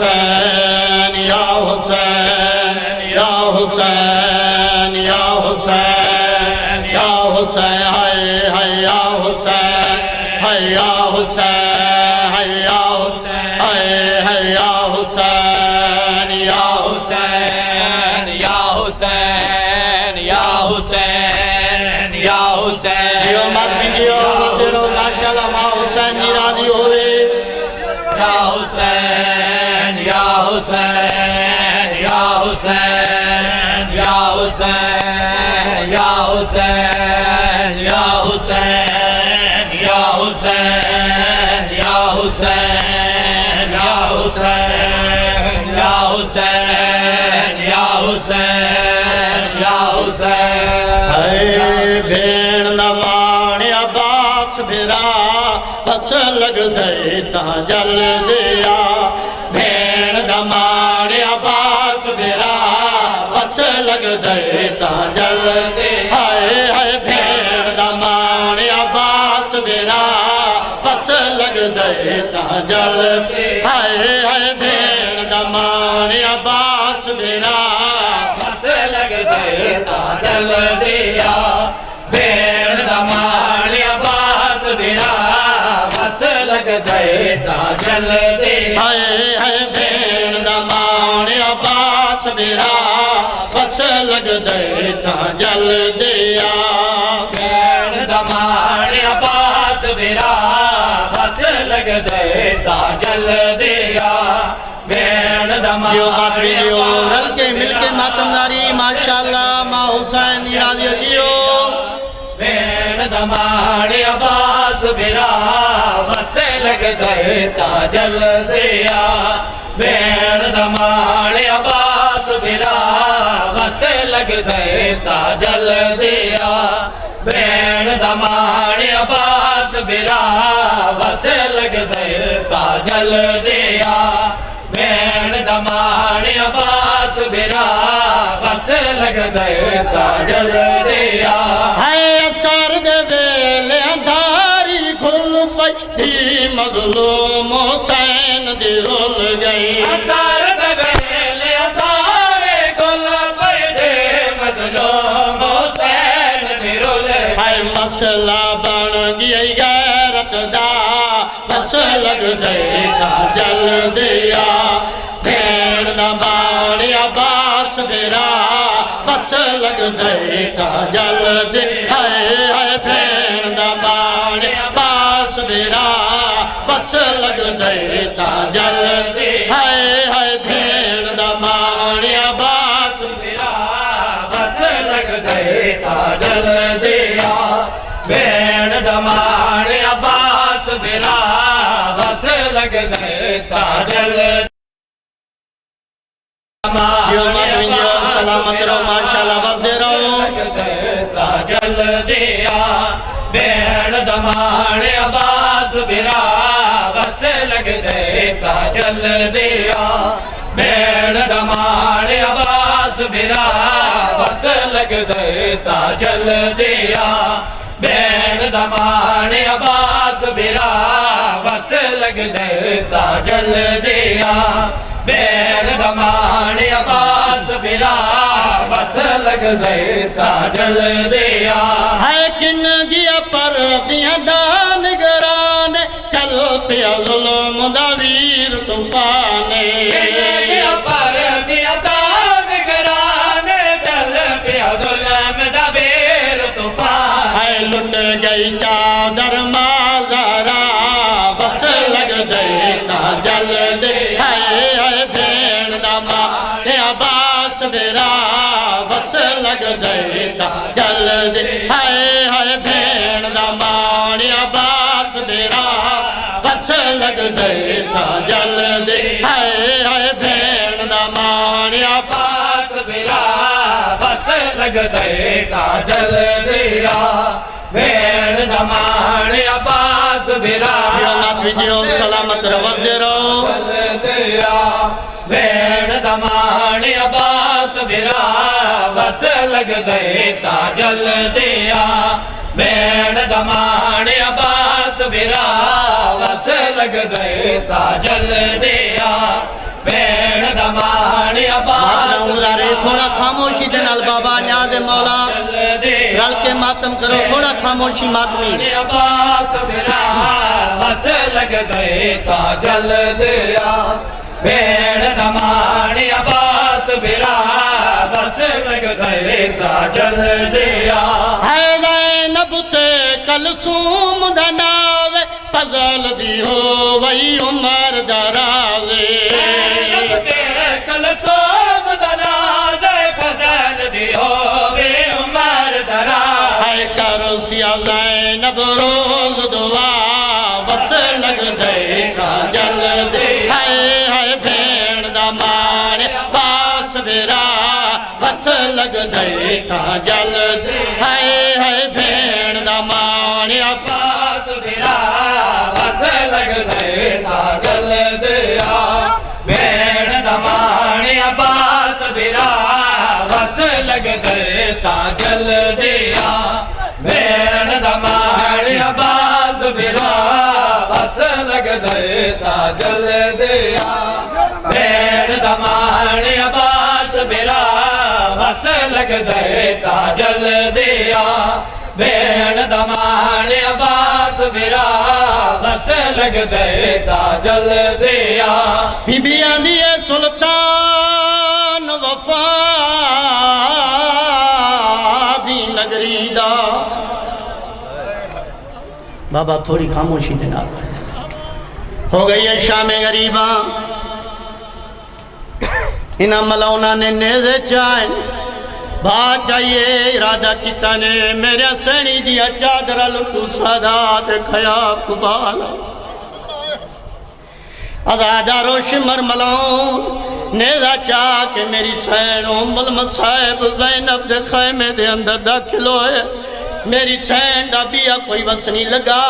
हुसैन या हुसैन या हुसैन या हुसैन या हुसैन हाय हाय या हुसैन हाय या हुसैन हाय या हुसैन हाय हाय या हुसैन या हुसैन या हुसैन या हुसैन या हुसैन जियो मत जियो मत रो माशाअल्लाह मा हुसैन निराजी होवे या हुसैन या हुसैन या हुसैन या हुसैन या हुसैन या हुसैन या हुसैन या हुसैन या हुसैन या हुसैन या हुसैन या हुसैन हाय भेण नमाण अब्बास भेरा बस लग गए ता जल दिया भेण नमाण अब्बास भेरा बस लग गए ता जल दे हाय हाय भेण नमाण अब्बास भेरा बस लग गए ता जल दे हाय हाय भेण नमाण अब्बास भेरा बस लग गए ता जल दिया भेड़ दमाल अब्बास बिरा बस लग गए ता जल दिया हाय हाय भेण दमाण अब्बास मेरा बस लग गए ता जल दिया भेड़ दमाल अब्बास बिरा बस लग गए ता जल दिया भेड़ दमाल जियो बात जियो रल के मिल के मातमदारी माशाअल्लाह मा हुसैन निराजी जियो भेड़ दमाल अब्बास बिरा बस लग गए ता जल दिया भेड़ दमाल अब्बास बिरा बस लग गए ता जल दिया भेड़ दमाल अब्बास बिरा बस लग गए ता जल दिया भेड़ दमाल अब्बास बिरा बस लग गए ता जल दिया हाय असर दे वेले अंधारी खुल पई थी मजलूम हुसैन दी रुल गई असार दबेले अतारे गुल पैदे मजलूम हुसैन दी रुल हाय मसला बन गई गैरत दा बस लग गए ता जल दिया भेड़ दमाण अब्बास मेरा बस लग गए ता जल दे हाय हाय भेड़ दमाण अब्बास मेरा बस लग गए ता जल दे हाय हाय भेड़ दमाण अब्बास मेरा बस लग गए ता जल दिया भेड़ दमाल अब्बास मेरा बस लग गए ता जल जियो मत जियो सलामत रहो माशाअल्लाह बदे रहो ता जल दिया भेड़ दमाल अब्बास मेरा बस लग गए ता जल दिया भेड़ दमाल अब्बास मेरा बस लग गए ता जल दिया भेड़ दमाल अब्बास मेरा बस लग गए ता जल दिया भेड़ दमाल अब्बास मेरा बस लग गए ता जल दिया है किन दिया पर दिया दान गरान चलो पिया जुल्म दा वीर तूफाने पर दिया दान कराने चल पिया जुल्म दा वीर तूफान है लुट गई चादर माजारा बस लग गए ता जल दे हाय हाय भेड़ दमाण अब्बास मेरा बस लग गए ता जल दे हाय हाय भेड़ दमाण अब्बास मेरा बस लग गए ता जल दे हाय हाय भेड़ दमाण अब्बास अब्बास मेरा बस लग गए ता जल दिया भेड़ दमाल अब्बास मेरा जियो सलामत रवदे रहो जल दिया भेड़ दमाल अब्बास मेरा बस लग गए ता जल दिया भेड़ दमाल अब्बास मेरा बस लग गए ता जल दिया थोड़ा खामोशी दे नाल बाबा न्याज़ मौला रल के मातम करो थोड़ा खामोशी मातमी अब्बास मेरा बस लग गए काजल दिया भेड़ दमाने अब्बास मेरा बस लग गए काजल दिया है ज़ैनब ते कलसूम दा नावे फजल दी हो वही उमर दराज़े कलसूम दा नावे फजल दी हो वे उमर दराज़े है करो सिया ज़ैनब रोज़ दुआ बस लग गए काजल दे है भेड़ दा माने पास मेरा बस लग गए काजल दे है भेड़ दा माने अब्बास मेरा बस लग गए काजल दिया भेड़ दमाने अब्बास मेरा बस लग गए काजल दिया भेड़ दमाने अब्बास मेरा बस लग गए काजल दिया भेड़ दमाने अब्बास मेरा बस लग गए काजल दिया भेड़ दमाने अब्बास मेरा बस लग गए काजल दिया बीबी आंदी है सुल्तान वफा दी नगरी दा बाबा थोड़ी खामोशी दे नाल हो गई है शाम गरीबा इना मलौना ने नेज़े चाय भा चाहिए इरादा किता ने मेरे सैनी दिया चादर लुटू सादात खयाब कुबाल अदादा रोशमर मलाऊं नेज़ा चाह के मेरी सैन उम्मुल मसाइब ज़ैनब दे खैमे दे अंदर दाखिल होए मेरी सैन दा बिया कोई वस नहीं लगा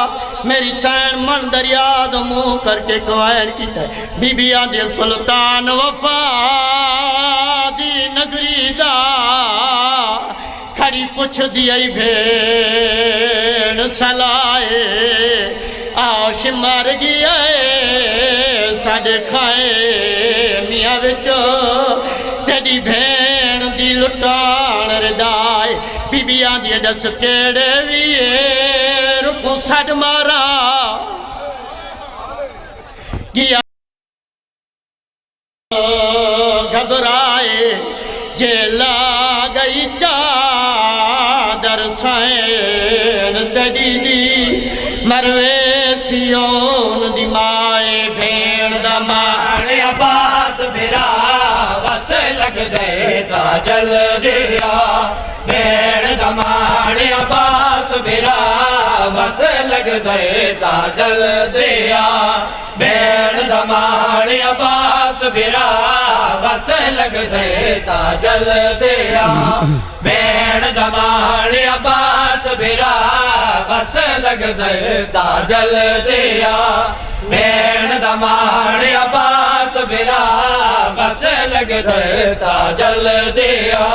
मेरी सैन मन दरिया दो मुंह करके कवायन कीता बीबी आंदी सुल्तान वफा दी नगरी दा खड़ी पुछ दिया भेड़ सलाए आश मर गया साढ़े खाए मियाँ विचो तेरी भेड़ दी लुटान रदाए बीबियां दी दस केड़े भी रुकू सड मारा गिया घबराए जेला गई चादर सैन दड़ी दी मरवे सियोन दी माए भेड़ दा माने अब्बास मेरा बस लग गए काजल दिया भेड़ दमाने अब्बास मेरा बस लग गए काजल दिया भेड़ दमाने अब्बास मेरा बस लग गए काजल दिया भेड़ दमाने अब्बास मेरा बस लग गए काजल दिया भेड़ दमाने अब्बास मेरा बस लग गए काजल दिया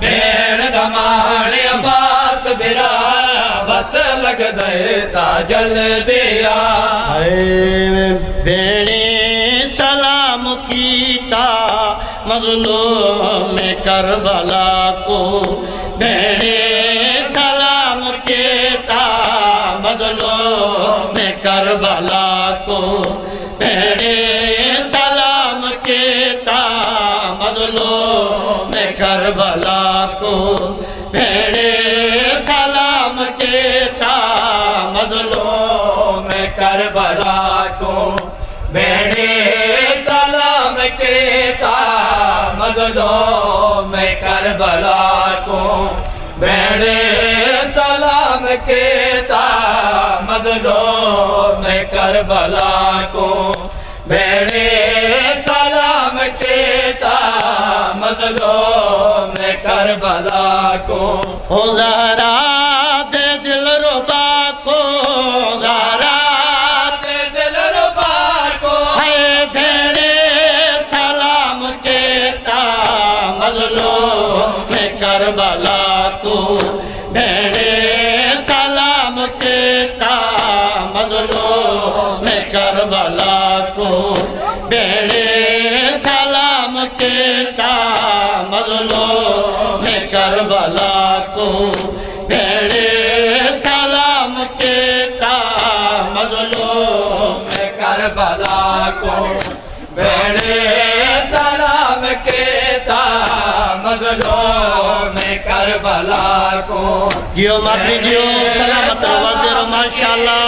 भेड़ दमाने अब्बास मेरा बस लग गए काजल दिया भेड़े सलाम कीता मज़लूम करबला को भेड़े सलाम कीता मज़लूम करबला को भेड़े सलाम कीता मज़लूम करबला को भेड़े सलाम कीता मज़लूम करबला को भेड़े सलाम केता मज़लूम करबला को भेड़े सलाम केता मज़लूम करबला को भेड़े सलाम केता मज़लूम करबला को हो ज़हरा दे दिल रुबा को ज़हरा दे दिल रुबा को है भेड़े सलाम केता मज़लूम करबला को भेड़े सलाम केता मज़लूम करबला को भेड़े सलाम केता मजलूम करबला को भेड़े सलाम कहता मजलूम करबला को भेड़े सलाम कहता मजलूम करबला को जियो मातरी जियो सलामत वज़ीर माशाअल्लाह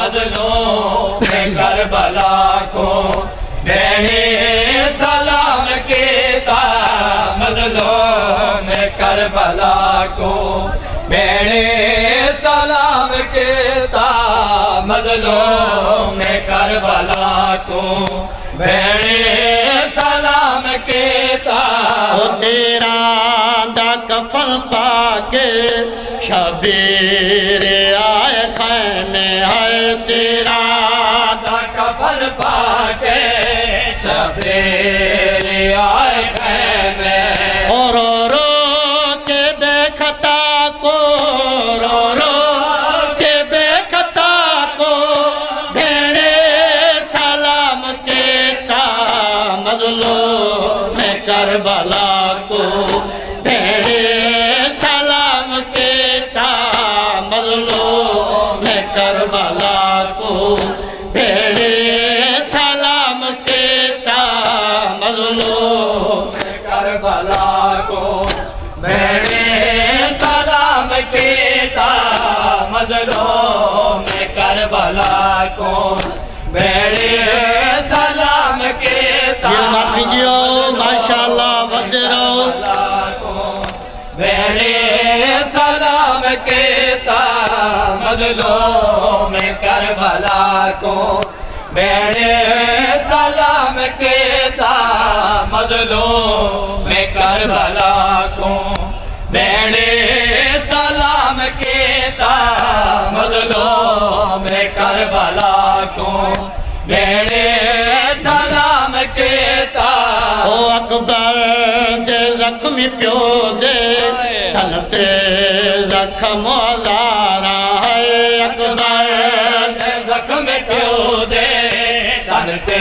मजलूम करबला को भेड़े सलाम कहता मजलूम करबला को भेड़े सलाम कहता मजलूम करबला को भेड़े सलाम कहता ओ तेरा दा कफन पाके शबीर आए खैमे है तेरा दा कफन पाके शबीर आए खैमे और रो के बेखता को रो के बेखता को भेड़े सलाम कहता मजलूम करबला को भेड़े सलाम कहता मजलूम करबला को भेड़े सलाम कहता मजलूम करबला को भेड़े सलाम कहता मजलूम करबला को भेड़े सलाम कहता जियो मातरी जियो माशाअल्लाह वज़ीरो भेड़े सलाम कहता मजलूम करबला को भेड़े सलाम कहता मजलूम करबला को भेड़े सलाम कहता मजलूम करबला को भेड़े सलाम कहता ओ अकबर दे जख्मी प्यो दे तलते जख्म लारा है अकबर जख्म क्यों दे तन ते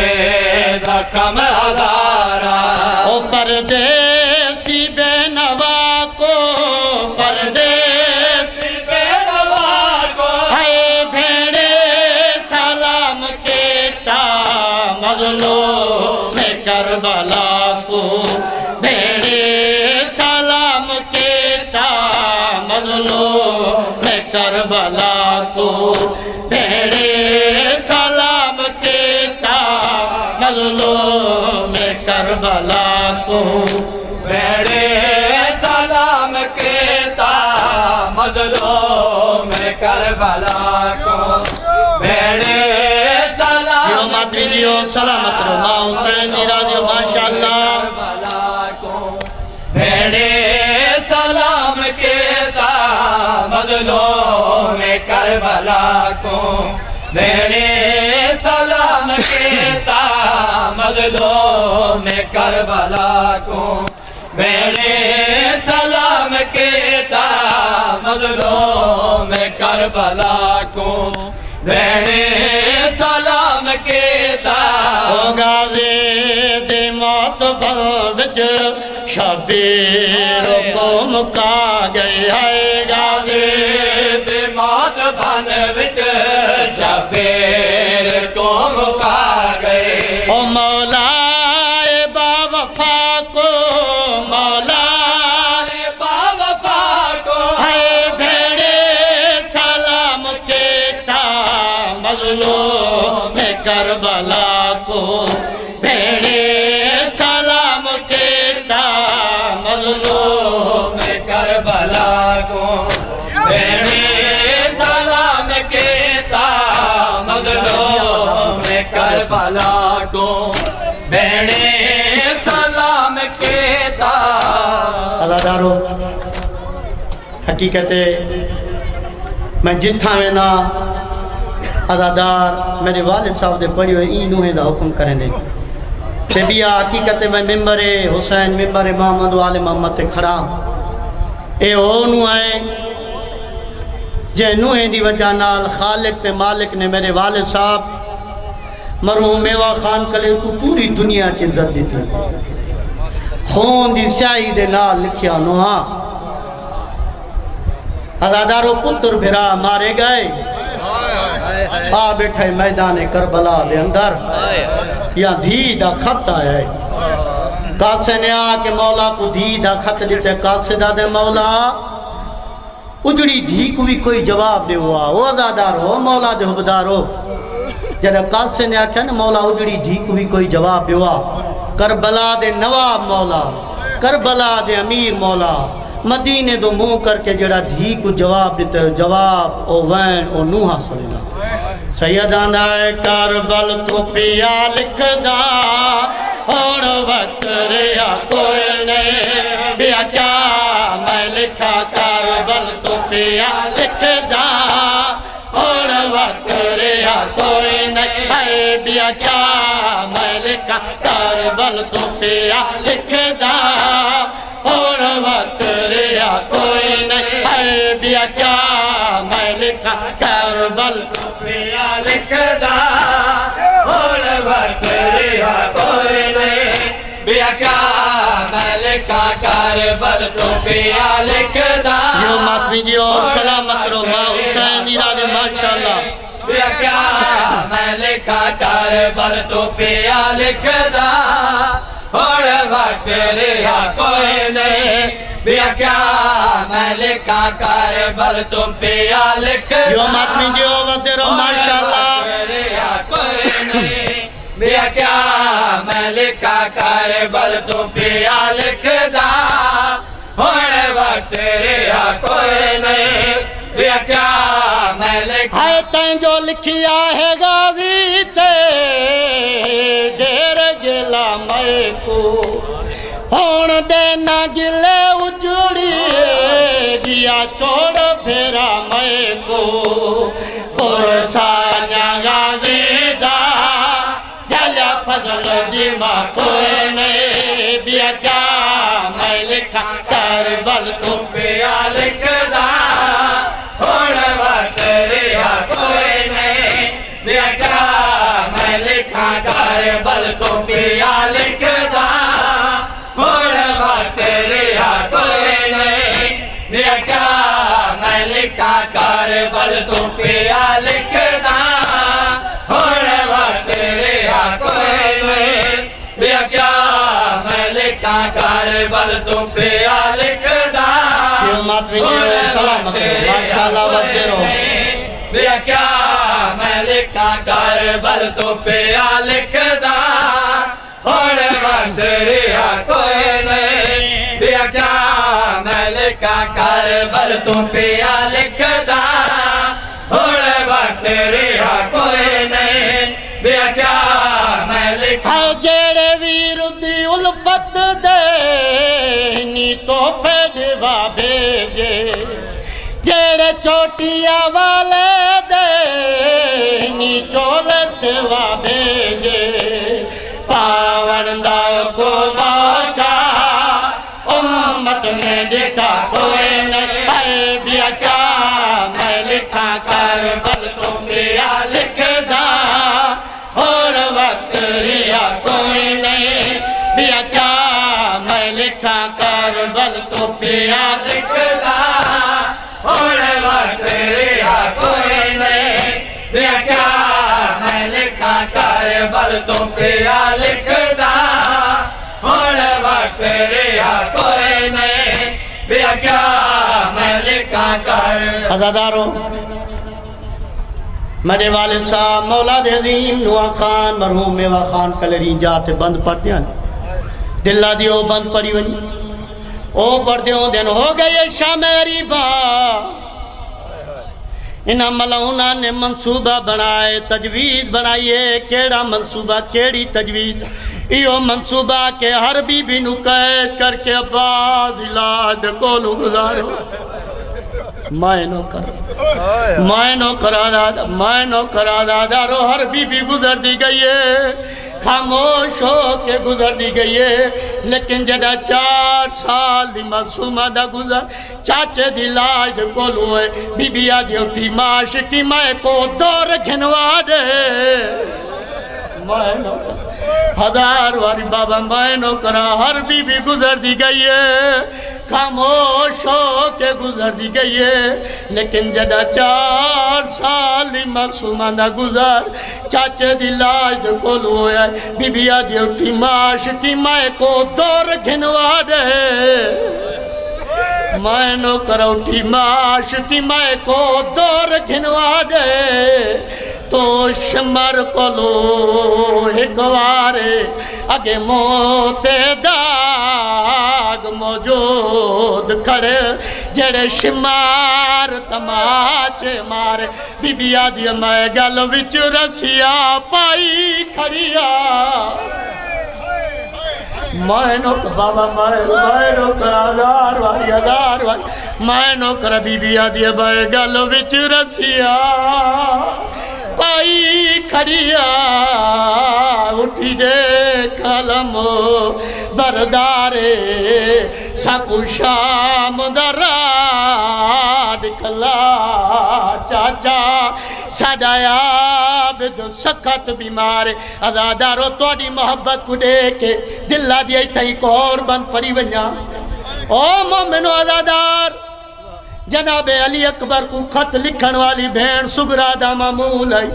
जख्म हजारा ओ परदेसी बेनवा को परदेसी बेनवा को है भेड़े सलाम कहता मजलूम करबला को भेड़े सलाम कहता मजलूम करबला को भेड़े सलाम कहता मजलूम करबला को भेड़े सलाम कहता मजलूम करबला को भेड़े सलाम जियो मातरी जियो सलामत रहो माँ हुसैन जी राजियो माशाअल्लाह करबला को भेड़े सलाम कहता मजलूम करबला को भेड़े सलाम कहता मजलूम करबला को भेड़े सलाम कहता मजलूम करबला को भेड़े सलाम कहता ओ गाज़ी दी मौत विच शबीर को मुका गई है गाज़ी ते मौत बन विच शबीर को मुका गए ओ मौला बावफा को मौला बावफा को है भेड़े सलाम कहता मजलूम करबला को भेड़े सलाम कहता मजलूम करबला को भेड़े सलाम कहता मजलूम करबला को भेड़े सलाम कहता अदादारो हकीकत मैं जिथा वेना अदादार मेरे वालिद साहब ने पढ़ी हुई ई नूहे दा हुक्म करेंदे ते बिया हकीकत में मिंबर हुसैन मिंबर मोहम्मद वाले मोहम्मद ते खड़ा ए ओ नू है जे नूहे दी वजह नाल खालिक ते मालिक ने मेरे वालिद साहब मरहूम मेवा खान कले को पूरी दुनिया की इज्जत दी थी खून दी स्याही दे नाल लिखिया नुहा अज़ादारो पुत्र भिरा मारे गए आ बैठे मैदान करबला दे अंदर या धी दा खत आया है कासे ने आके मौला को धी दा खत दिते कासे दा दे मौला उजड़ी धी को भी कोई जवाब दे हुआ ओ अज़ादारो मौला दे हुबदारो जब कासे ने आख्या ना मौला उजड़ी धी को भी कोई जवाब दे हुआ करबला दे नवाब मौला करबला दे अमीर मौला मदीने दो मुंह करके जड़ा धी को जवाब देते हो जवाब ओ वैन ओ नूहा सुनेगा सैयदाना करबल तो पिया लिखदा और वक्त रिया कोई नहीं बिया क्या मैं लिखा करबल तो पिया लिखदा और वक्त रिया कोई नहीं है बिया क्या मैं लिखा करबल तो पिया लिखदा और वक्त रिया कोई नहीं है बिया क्या मैं लिखा करबल तो पिया लिखदा और वक्त रिया कोई नहीं बिया क्या मैं लिखा करबल तो पिया लिखदा यो मातरी जी और सलामत रहो मां हुसैन इराद माशाअल्लाह बिया क्या मैं लिखा करबल तो पिया लिखदा और वक्त रिया कोई नहीं बिया क्या मैं लिखा करबल तुम पिया लिख जो मातमी जो वतेरो माशाअल्लाह रिया कोई नहीं बिया क्या मैं लिखा करबल तुम पिया लिखदा और वक्त रिया कोई नहीं बिया क्या मैं लिखा है तैं जो लिखिया है गाजी ते ढेर गिला मैं को होण देना गिले उजड़ी दिया छोड़ फेरा मैं को पुरसाना गाजी दा जला फजल दिमा कोई नहीं बिया क्या मैं लिखा करबल तुम पिया लिखदा होण वक्त रिया कोई नहीं बिया क्या मैं लिखा करबल तुम पिया लिखदा होण वक्त रिया कोई नहीं बिया क्या मैं लिखा करबल तुम पिया लिखदा होण वक्त रिया कोई नहीं बिया क्या मैं लिखा करबल तुम पिया लिखदा सलामत माशाअल्लाह वतेरो बिया क्या मैं लिखा करबल तो पिया लिखदा होण वक्त रिया कोई नहीं बिया क्या मैं लिखा करबल तो पिया लिखदा होण वक्त रिया कोई नहीं बिया क्या मैं लिखा जेड़े वीर दी उल्फत दे नी तोहफे दिवा भेजे जेड़े चोटिया वाले दे नी चोल सेवा भेजे पावन दा को माका उम्मत ने देखा कोई नहीं है बिया क्या मैं लिखा करबल तो पिया लिखदा और वक्त रिया कोई नहीं बिया क्या मैं लिखा करबल तो पिया लिखदा और वक्त रिया कोई नहीं बिया क्या मैं लिखा करबल तो पिया लिखदा और वक्त रिया कोई नहीं बिया क्या मैं लिखा कर अज़ादारो मेरे वाले साहब मौला दे अज़ीम नुआ खान मरहूम मेवा खान कलरी जाते बंद पढ़ते हैं दिल्ला दी ओ बंद पड़ी वनी ओ पढ़ते हो दिन हो गए शामेरी बा इन्हां मलौना ने मंसूबा बनाए तजवीज़ बनाइए केड़ा मंसूबा केड़ी तजवीज़ इो मंसूबा के हर बीबी नु कैद करके अब्बास इलाज कोलू गुजारो मैं करा दादारो हर बीबी गुजर दी गई है खामोश हो के गुजर दी गई है लेकिन जदा 4 साल दी मासूमा दा गुजर चाचे दी लाज कोलू है बीबी आज उठी माश की मैं को दौर घिनवा दे हजार वारी बाबा मैं नौकरा हर बीबी गुजरती गई है, खामोश हो के गुजरती गई है। लेकिन जदा 4 साल मासूमा ना गुजर चाचे दी लाज कोल होया, बीबी आदि उठी माश की मैं को दौर घिनवा दे। मैं नौकर उठी माश की मैं को दौर घिनवा दे। तो शमर कोलो एक वारे अगे मोते दाग मौजूद खड़े जड़े शिमार तमाचे मारे। बीबी आदि मैं गल विच रसिया पाई खड़िया। मैनो बाबा मैनो हजार वारी मैनो कर बीबी आदि मैं गल विच रसिया पाई खड़िया। उठी दे कलमो बरदारे साकू शाम दरा दिखला चाचा साडाया बिद सखत बीमार अदादारो तोड़ी मोहब्बत को देख के दिल्ला दी थई कोर बंद पड़ी वञा। ओ मोमिनो अदादार जनाब अली अकबर को खत लिखण वाली भेण सुगरा दा मामूल है।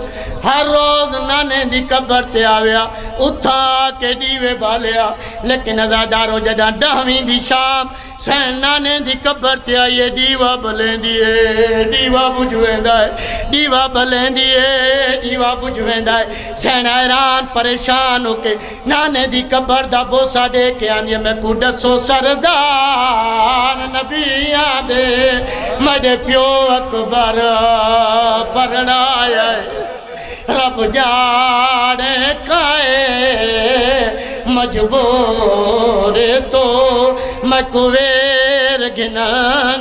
हर रोज नाने दी कबर ते आया उठा के दीवे बालिया। लेकिन अजादारो जदा 10वीं दी शाम सैन नाने दी कबर ते आइए दीवा बलेंदी है, दीवा बुझवेंदा है, दीवा बलेंदी है, दीवा बुझवेंदा है। सैन हैरान परेशान होके नाने दी कबर दा बोसा दे के आंदी मैं को दसो सरदार नबिया दे मेरे प्यो अकबर परणाया रब जाने काए मजबूर तो मैं कुवेर गिना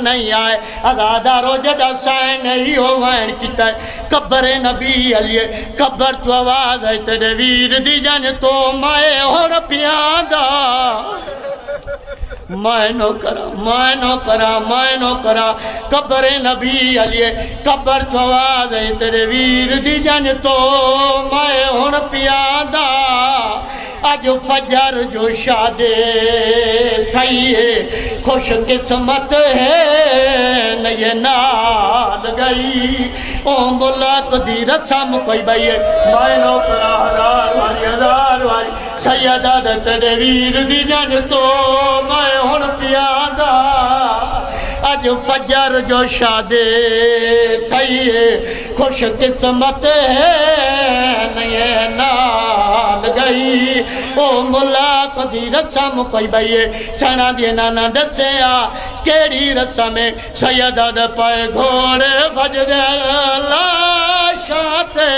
नहीं आए। अदादारो जदा सैन नहीं हो वैन किता कब्र नबी अलिए कब्र तो आवाज है तेरे वीर दी जन तो मैं होर पियांदा। मैनो करा कब्र नबी अलिए कब्र तो आवाज है तेरे वीर दी जन तो मैं हुन पियांदा। अज फजर जो शादे थई है खुश किस्मत है नये नाल गई। ओ मुलाक दी रसम कोई बई मैनो करा हजार वारी सैयदा तेरे वीर दी जन तो मैं हुन पियांदा। अज फजर जो शादे थई है खुश किस्मत है नये नाल गई। ओ मुलाक दी रसम कोई बई सना दी नाना दसिया केड़ी रसम है। सैयदा दे पाए घोड़े भजदे लाशां ते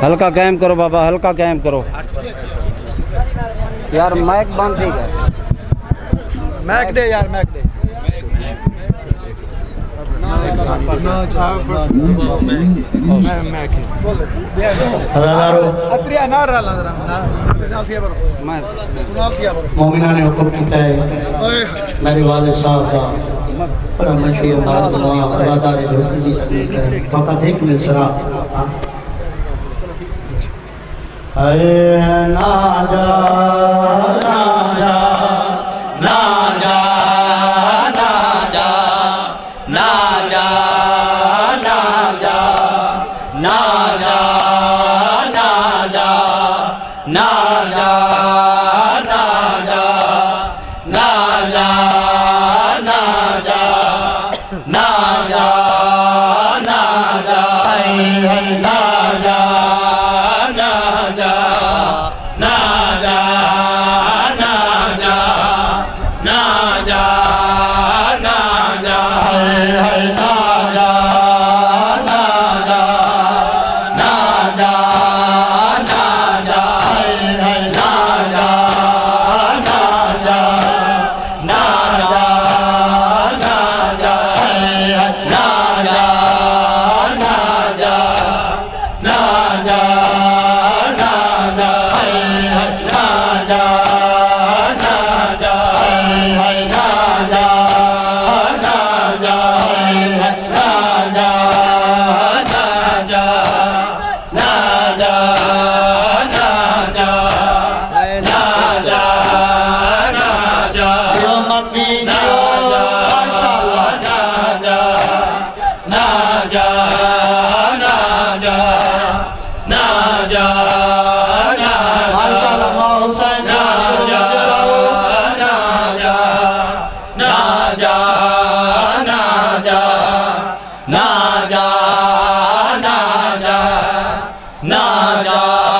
हल्का कायम करो बाबा, हल्का कायम करो यार। माइक बंद ठीक है, मैक दे यार, मैक दे। मोमिना ने हुक्म किया है मेरे वाले साहब का बड़ा मशहूर फकत एक मिसरा ना जा ना जा ना जा ना जा ना जा ना जा ना जा ना जा ना जा ना जा ना जा ना जा ना जा ना जा ना जा ना जा जा